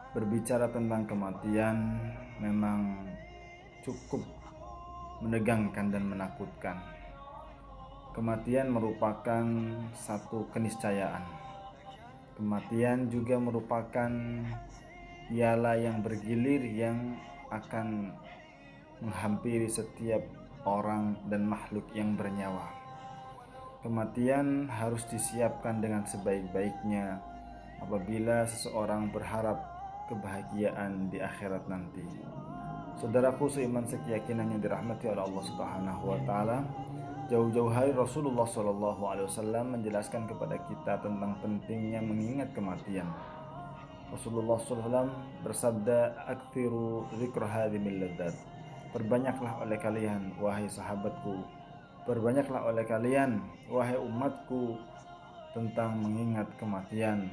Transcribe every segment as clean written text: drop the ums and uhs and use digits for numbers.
Berbicara tentang kematian memang cukup menegangkan dan menakutkan. Kematian merupakan satu keniscayaan. Kematian juga merupakan piala yang bergilir yang akan menghampiri setiap orang dan makhluk yang bernyawa. Kematian harus disiapkan dengan sebaik-baiknya apabila seseorang berharap kebahagiaan di akhirat nanti. Saudaraku seiman sekeyakinan yang dirahmati oleh Allah Subhanahu wa taala, jauh-jauh hari Rasulullah SAW menjelaskan kepada kita tentang pentingnya mengingat kematian. Rasulullah SAW bersabda, "Aktsiru dzikra hadhimil ladzat." Perbanyaklah oleh kalian wahai sahabatku, perbanyaklah oleh kalian wahai umatku tentang mengingat kematian,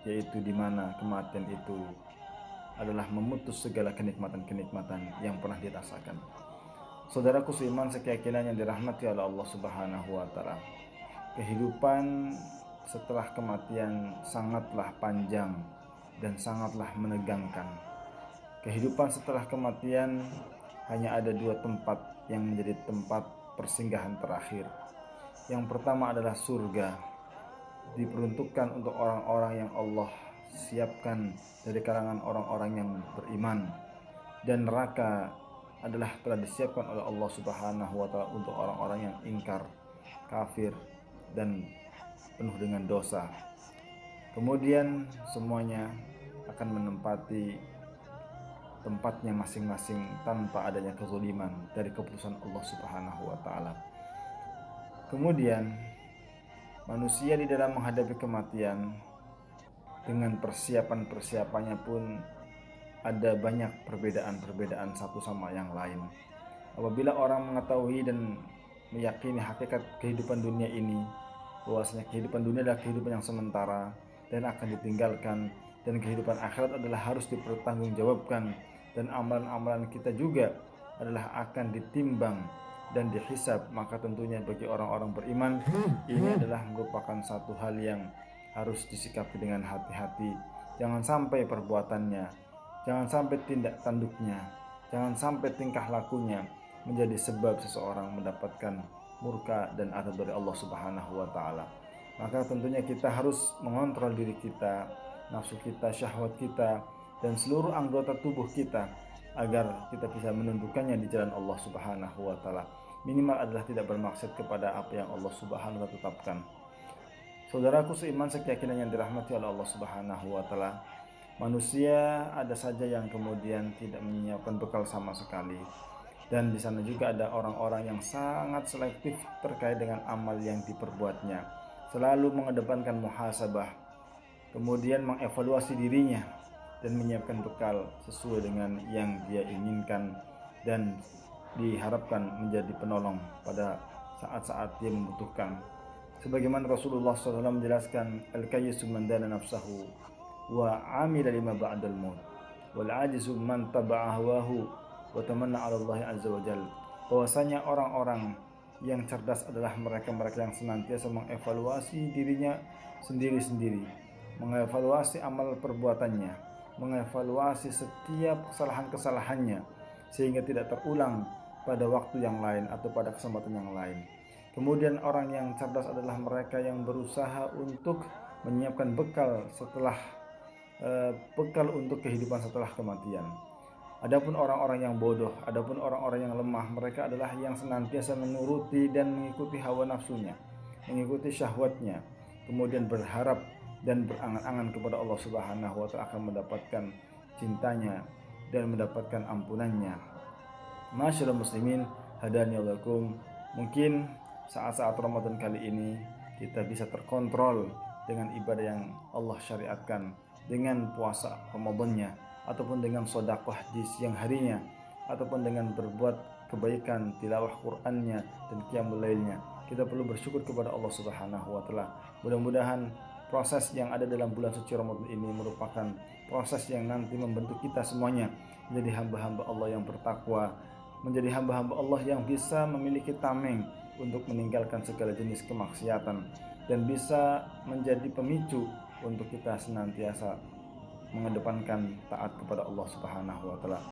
yaitu di mana kematian itu adalah memutus segala kenikmatan-kenikmatan yang pernah dirasakan. Saudaraku seiman sekeyakinan yang dirahmati oleh Allah Subhanahu wa taala, kehidupan setelah kematian sangatlah panjang dan sangatlah menegangkan. Kehidupan setelah kematian hanya ada dua tempat yang menjadi tempat persinggahan terakhir. Yang pertama adalah surga, diperuntukkan untuk orang-orang yang Allah siapkan dari kalangan orang-orang yang beriman, dan neraka adalah telah disiapkan oleh Allah Subhanahu wa taala untuk orang-orang yang ingkar, kafir, dan penuh dengan dosa. Kemudian semuanya akan menempati tempatnya masing-masing tanpa adanya kezaliman dari keputusan Allah Subhanahu wa taala. Kemudian manusia di dalam menghadapi kematian dengan persiapan-persiapannya pun ada banyak perbedaan-perbedaan satu sama yang lain. Apabila orang mengetahui dan meyakini hakikat kehidupan dunia ini, bahwasanya kehidupan dunia adalah kehidupan yang sementara dan akan ditinggalkan, dan kehidupan akhirat adalah harus dipertanggungjawabkan, dan amalan-amalan kita juga adalah akan ditimbang dan dihisab, maka tentunya bagi orang-orang beriman ini adalah merupakan satu hal yang harus disikapi dengan hati-hati. Jangan sampai perbuatannya, jangan sampai tindak tanduknya, jangan sampai tingkah lakunya menjadi sebab seseorang mendapatkan murka dan azab dari Allah Subhanahu wa taala. Maka tentunya kita harus mengontrol diri kita, nafsu kita, syahwat kita, dan seluruh anggota tubuh kita agar kita bisa menundukkannya di jalan Allah Subhanahu wa taala. Minimal adalah tidak bermaksud kepada apa yang Allah Subhanahu wa taala tetapkan. Saudaraku seiman sekeyakinan yang dirahmati oleh Allah Subhanahu wa taala, manusia ada saja yang kemudian tidak menyiapkan bekal sama sekali. Dan di sana juga ada orang-orang yang sangat selektif terkait dengan amal yang diperbuatnya, selalu mengedepankan muhasabah, kemudian mengevaluasi dirinya dan menyiapkan bekal sesuai dengan yang dia inginkan dan diharapkan menjadi penolong pada saat-saat dia membutuhkan. Sebagaimana Rasulullah SAW menjelaskan, al-kayyisu man dana nafsahu wa amila lima ba'dal maut, wal ajizu man taba'a hawahu wa tamanna 'ala Allah azza wa jalla. Bahwasanya orang-orang yang cerdas adalah mereka-mereka yang senantiasa mengevaluasi dirinya sendiri-sendiri, mengevaluasi amal perbuatannya, mengevaluasi setiap kesalahan-kesalahannya sehingga tidak terulang pada waktu yang lain atau pada kesempatan yang lain. Kemudian orang yang cerdas adalah mereka yang berusaha untuk menyiapkan bekal untuk kehidupan setelah kematian. Adapun orang-orang yang bodoh, adapun orang-orang yang lemah, mereka adalah yang senantiasa menuruti dan mengikuti hawa nafsunya, mengikuti syahwatnya, kemudian berharap dan berangan-angan kepada Allah Subhanahu wa taala akan mendapatkan cintanya dan mendapatkan ampunannya. Masyaallah muslimin, hadaniyallahu. Mungkin saat-saat Ramadan kali ini kita bisa terkontrol dengan ibadah yang Allah syariatkan, dengan puasa Ramadannya, ataupun dengan sedekah di siang harinya, ataupun dengan berbuat kebaikan, tilawah Qur'annya dan qiyamul lailnya. Kita perlu bersyukur kepada Allah Subhanahu wa taala. Mudah-mudahan proses yang ada dalam bulan suci Ramadan ini merupakan proses yang nanti membentuk kita semuanya menjadi hamba-hamba Allah yang bertakwa, menjadi hamba-hamba Allah yang bisa memiliki tameng untuk meninggalkan segala jenis kemaksiatan, dan bisa menjadi pemicu untuk kita senantiasa mengedepankan taat kepada Allah Subhanahu wa taala.